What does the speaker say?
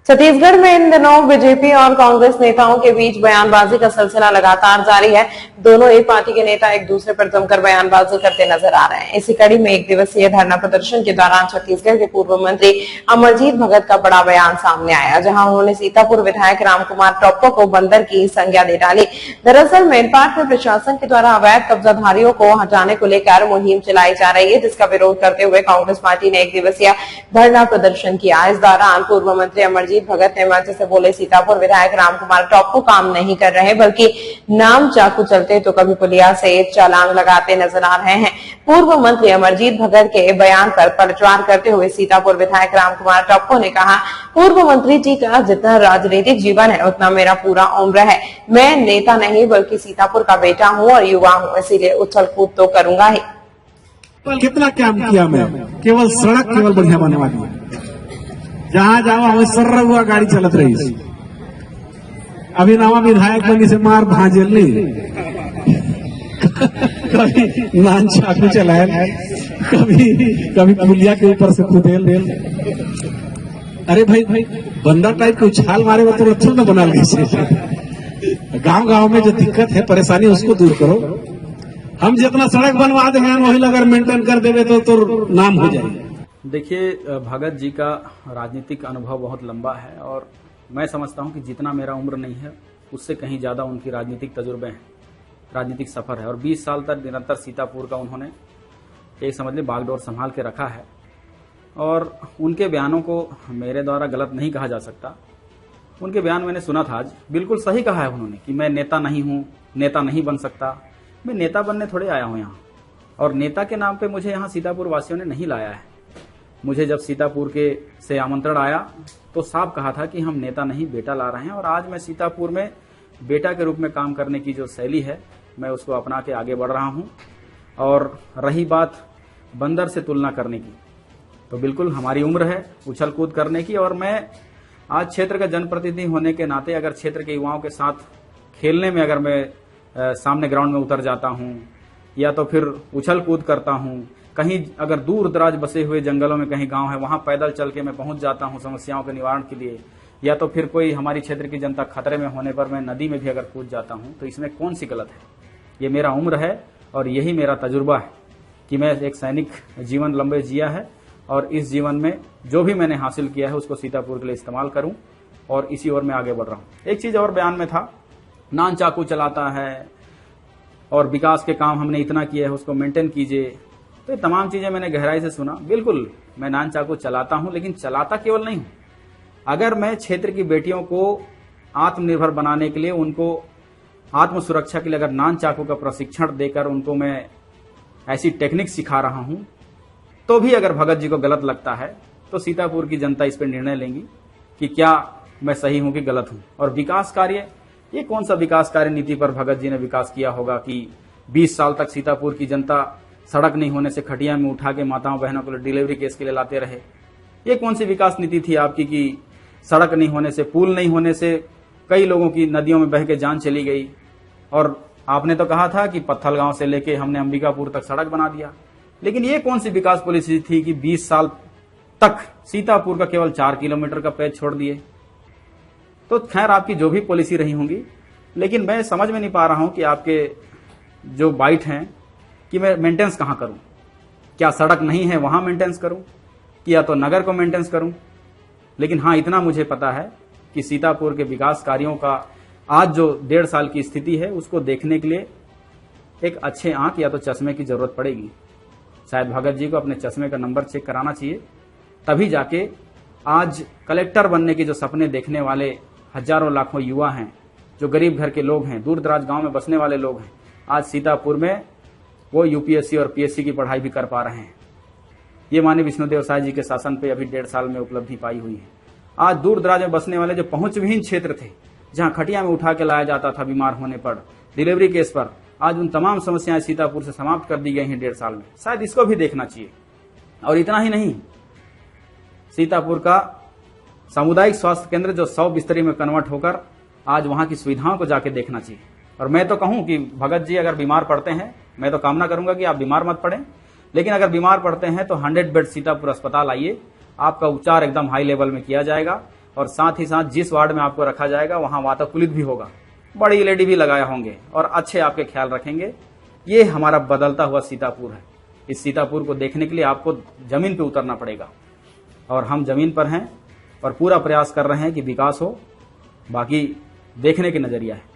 छत्तीसगढ़ में इन दिनों बीजेपी और कांग्रेस नेताओं के बीच बयानबाजी का सिलसिला लगातार जारी है। दोनों ही पार्टी के नेता एक दूसरे पर जमकर बयानबाजी करते नजर आ रहे हैं। इसी कड़ी में एक दिवसीय धरना प्रदर्शन के दौरान छत्तीसगढ़ के पूर्व मंत्री अमरजीत भगत का बड़ा बयान सामने आया, जहां उन्होंने सीतापुर विधायक रामकुमार टोप्पो को बंदर की संज्ञा दे डाली। दरअसल मेरपाट में प्रशासन के द्वारा अवैध कब्जाधारियों को हटाने को लेकर मुहिम चलाई जा रही है, जिसका विरोध करते हुए कांग्रेस पार्टी ने एक दिवसीय धरना प्रदर्शन किया। इस दौरान पूर्व मंत्री अमरजीत भगत ने मंच से बोले, सीतापुर विधायक रामकुमार टोप्पो काम नहीं कर रहे, बल्कि नाम चाकू चलते तो कभी पुलिया से छलांग लगाते नजर आ रहे हैं। पूर्व मंत्री अमरजीत भगत के बयान पर पलटवार करते हुए सीतापुर विधायक रामकुमार टोप्पो ने कहा, पूर्व मंत्री जी का जितना राजनीतिक जीवन है उतना मेरा पूरा उम्र है। मैं नेता नहीं बल्कि सीतापुर का बेटा हूँ और युवा हूँ, इसीलिए उछल कूद तो करूंगा ही। कितना काम किया मैं, केवल सड़क केवल बढ़िया बनवा दी, जहां जाओ हमें सर्र हुआ गाड़ी चलत रही। अभी नवा विधायक बनी से मार भांजेल नहीं, कभी नान चाकू चलाए, कभी पुलिया के ऊपर से कुदेल। अरे भाई बंदर टाइप के उछाल मारे तो लक्षण न बना लीजिए। गांव गांव में जो दिक्कत है परेशानी उसको दूर करो। हम जितना सड़क बनवा देंगे वही अगर मेंटेन कर देवे तो नाम हो जाएगा। देखिए, भगत जी का राजनीतिक अनुभव बहुत लंबा है और मैं समझता हूं कि जितना मेरा उम्र नहीं है उससे कहीं ज्यादा उनकी राजनीतिक तजुर्बे हैं, राजनीतिक सफर है। और 20 साल तक निरंतर सीतापुर का उन्होंने एक समझ लीजिए बागडोर संभाल के रखा है और उनके बयानों को मेरे द्वारा गलत नहीं कहा जा सकता। उनके बयान मैंने सुना था, आज बिल्कुल सही कहा है उन्होंने कि मैं नेता नहीं हूं, नेता नहीं बन सकता। मैं नेता बनने थोड़े आया हूं यहाँ, और नेता के नाम पे मुझे यहाँ सीतापुर वासियों ने नहीं लाया है। मुझे जब सीतापुर के से आमंत्रण आया तो साफ कहा था कि हम नेता नहीं बेटा ला रहे हैं, और आज मैं सीतापुर में बेटा के रूप में काम करने की जो शैली है मैं उसको अपना के आगे बढ़ रहा हूं। और रही बात बंदर से तुलना करने की, तो बिल्कुल हमारी उम्र है उछल कूद करने की, और मैं आज क्षेत्र का जनप्रतिनिधि होने के नाते अगर क्षेत्र के युवाओं के साथ खेलने में अगर मैं सामने ग्राउंड में उतर जाता हूं या तो फिर उछल कूद करता हूं, कहीं अगर दूर दराज बसे हुए जंगलों में कहीं गांव है वहां पैदल चल के मैं पहुंच जाता हूं समस्याओं के निवारण के लिए, या तो फिर कोई हमारी क्षेत्र की जनता खतरे में होने पर मैं नदी में भी अगर कूद जाता हूं, तो इसमें कौन सी गलत है? ये मेरा उम्र है और यही मेरा तजुर्बा है कि मैं एक सैनिक जीवन लंबे जिया है और इस जीवन में जो भी मैंने हासिल किया है उसको सीतापुर के लिए इस्तेमाल करूं और इसी ओर मैं आगे बढ़ रहा हूं। एक चीज और बयान में था, नान चाकू चलाता है और विकास के काम हमने इतना किया है उसको मेंटेन कीजिए। तो ये तमाम चीजें मैंने गहराई से सुना। बिल्कुल मैं नान चाकू चलाता हूं, लेकिन चलाता केवल नहीं हूं। अगर मैं क्षेत्र की बेटियों को आत्मनिर्भर बनाने के लिए, उनको आत्म सुरक्षा के लिए अगर नान चाकू का प्रशिक्षण देकर उनको मैं ऐसी टेक्निक सिखा रहा हूं, तो भी अगर भगत जी को गलत लगता है तो सीतापुर की जनता इस पर निर्णय लेंगी कि क्या मैं सही हूं कि गलत हूं। और विकास कार्य, ये कौन सा विकास कार्य नीति पर भगत जी ने विकास किया होगा कि 20 साल तक सीतापुर की जनता सड़क नहीं होने से खटिया में उठा के माताओं बहनों को डिलीवरी केस के लिए लाते रहे? ये कौन सी विकास नीति थी आपकी कि सड़क नहीं होने से, पुल नहीं होने से कई लोगों की नदियों में बह के जान चली गई? और आपने तो कहा था कि पत्थल गांव से लेके हमने अंबिकापुर तक सड़क बना दिया, लेकिन ये कौन सी विकास पॉलिसी थी कि 20 साल तक सीतापुर का केवल 4 किलोमीटर का पैच छोड़ दिए? तो खैर आपकी जो भी पॉलिसी रही होंगी, लेकिन मैं समझ में नहीं पा रहा हूं कि आपके जो बाइट हैं कि मैं मेंटेनेंस कहां करूं। क्या सड़क नहीं है वहां मेंटेनेंस करूं कि या तो नगर को मेंटेनेंस करूं? लेकिन हां, इतना मुझे पता है कि सीतापुर के विकास कार्यों का आज जो 1.5 साल की स्थिति है उसको देखने के लिए एक अच्छे आंख या तो चश्मे की जरूरत पड़ेगी। शायद भगत जी को अपने चश्मे का नंबर चेक कराना चाहिए, तभी जाके आज कलेक्टर बनने के जो सपने देखने वाले हजारों लाखों युवा हैं, जो गरीब घर के लोग हैं, दूर दराज गांव में बसने वाले लोग हैं, आज सीतापुर में वो यूपीएससी और पीएससी की पढ़ाई भी कर पा रहे हैं। ये माननीय विष्णुदेव साय जी के शासन पे अभी 1.5 साल में उपलब्धि पाई हुई है। आज दूर दराज में बसने वाले जो पहुंच विहीन क्षेत्र थे, जहां खटिया में उठा के लाया जाता था बीमार होने पर, डिलीवरी केस पर, आज उन तमाम समस्याएं सीतापुर से समाप्त कर दी गई हैं 1.5 साल में। शायद इसको भी देखना चाहिए। और इतना ही नहीं, सीतापुर का सामुदायिक स्वास्थ्य केंद्र जो 100 बिस्तरी में कन्वर्ट होकर आज वहां की सुविधाओं को जाके देखना चाहिए। और मैं तो कहूं कि भगत जी अगर बीमार पड़ते हैं, मैं तो कामना करूंगा कि आप बीमार मत पड़े, लेकिन अगर बीमार पड़ते हैं तो 100 बेड सीतापुर अस्पताल आइए, आपका उपचार एकदम हाई लेवल में किया जाएगा और साथ ही साथ जिस वार्ड में आपको रखा जाएगा वहां वातानुकूलित भी होगा, बड़ी एलईडी भी लगाए होंगे और अच्छे आपके ख्याल रखेंगे। ये हमारा बदलता हुआ सीतापुर है। इस सीतापुर को देखने के लिए आपको जमीन पे उतरना पड़ेगा और हम जमीन पर हैं और पूरा प्रयास कर रहे हैं कि विकास हो। बाकी देखने के नजरिया है।